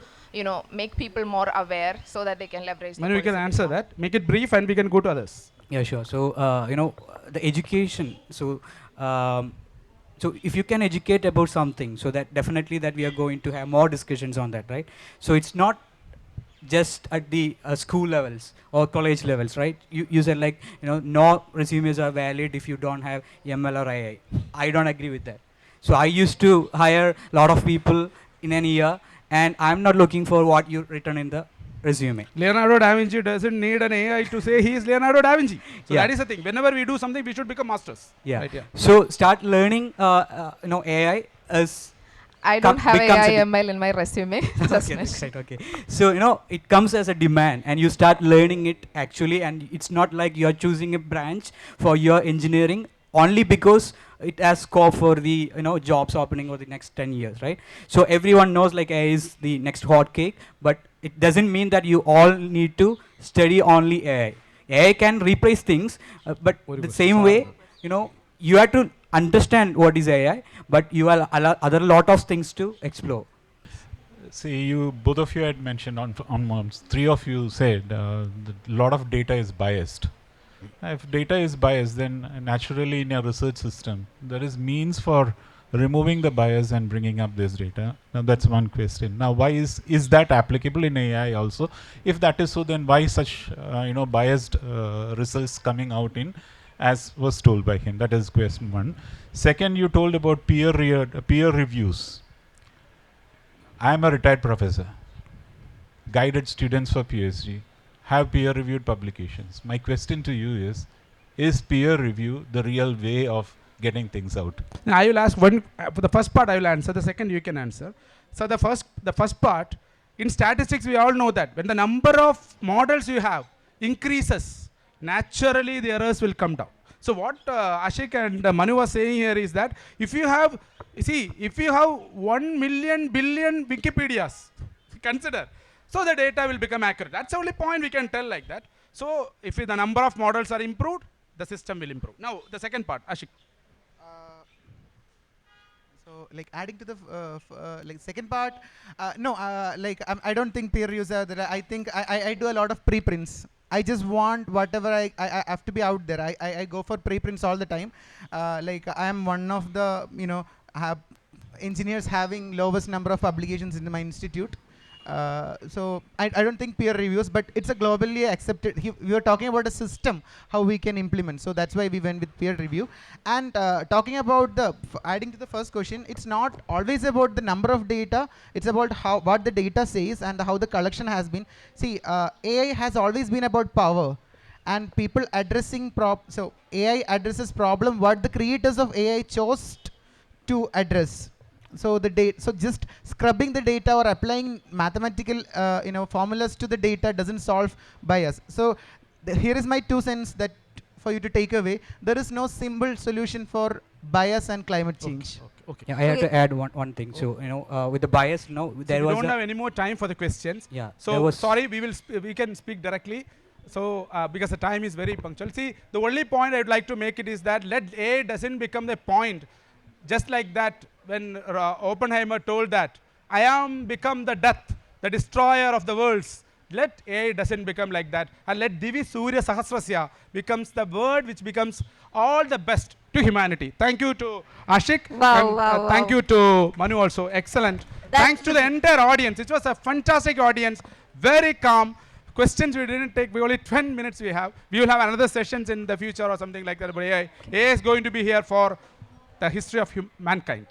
make people more aware so that they can leverage? Manu, we can answer that. Make it brief, and we can go to others. Yeah, sure. So the education. So so if you can educate about something, so that definitely that we are going to have more discussions on that, right? So it's not just at the school levels or college levels, right? You said like no resumes are valid if you don't have ML or AI. I don't agree with that. So I used to hire a lot of people in an year, and I'm not looking for what you written in the resume. Leonardo da Vinci doesn't need an AI to say he is Leonardo da Vinci. So Yeah. that is the thing. Whenever we do something, we should become masters. Yeah. Right, yeah. So start learning AI as I don't have becomes AI a ML in my resume. Just okay, mention. right, okay. So it comes as a demand, and you start learning it actually, and it's not like you are choosing a branch for your engineering only because it has scope for the jobs opening over the next 10 years, right? So everyone knows like AI is the next hot cake, but it doesn't mean that you all need to study only AI. AI can replace things, but the same way you have to understand what is AI, but you have other lot of things to explore. See, both of you had mentioned on three of you said a lot of data is biased. If data is biased, then naturally in your research system, there is means for removing the bias and bringing up this data. Now that's one question. Now why is that applicable in AI also? If that is so, then why such biased results coming out in as was told by him? That is question one. Second, you told about peer reviews. I am a retired professor, guided students for PhD, have peer-reviewed publications. My question to you is peer review the real way of getting things out? Now I will ask one, for the first part I will answer, the second you can answer. So the first part, in statistics we all know that when the number of models you have increases, naturally the errors will come down. So what Ashik and Manu was saying here is that if you have 1 million billion Wikipedias, consider, so the data will become accurate. That's the only point we can tell like that. So if the number of models are improved, the system will improve. Now the second part, Ashik. So like adding to the like second part, no, like I don't think peer reviews are there. I think I do a lot of preprints. I just want whatever I have to be out there. I go for preprints all the time. Like I am one of the have engineers having lowest number of publications in my institute. So I don't think peer reviews, but it's a globally accepted. We were talking about a system, how we can implement. So that's why we went with peer review. And talking about adding to the first question, it's not always about the number of data. It's about what the data says and how the collection has been. See, AI has always been about power. And people addressing so AI addresses problem what the creators of AI chose to address. So so just scrubbing the data or applying mathematical formulas to the data doesn't solve bias. So here is my 2 cents that for you to take away. There is no simple solution for bias and climate change. Okay. Yeah, I have to add one thing. So with the bias, there we was don't have any more time for the questions. Yeah. So sorry, we can speak directly. So because the time is very punctual. See, the only point I would like to make it is that let AI doesn't become the point. Just like that, when Oppenheimer told that I am become the death, the destroyer of the worlds, Let AI doesn't become like that, and let Divi Surya Sahasrasya becomes the word which becomes all the best to humanity. Thank you to Ashik, Wow, and wow, thank wow. you to Manu also. Excellent. Thanks to the entire audience. It was a fantastic audience, very calm. Questions we didn't take, we only 10 minutes we have. We will have another sessions in the future or something like that. But AI is going to be here for the history of mankind.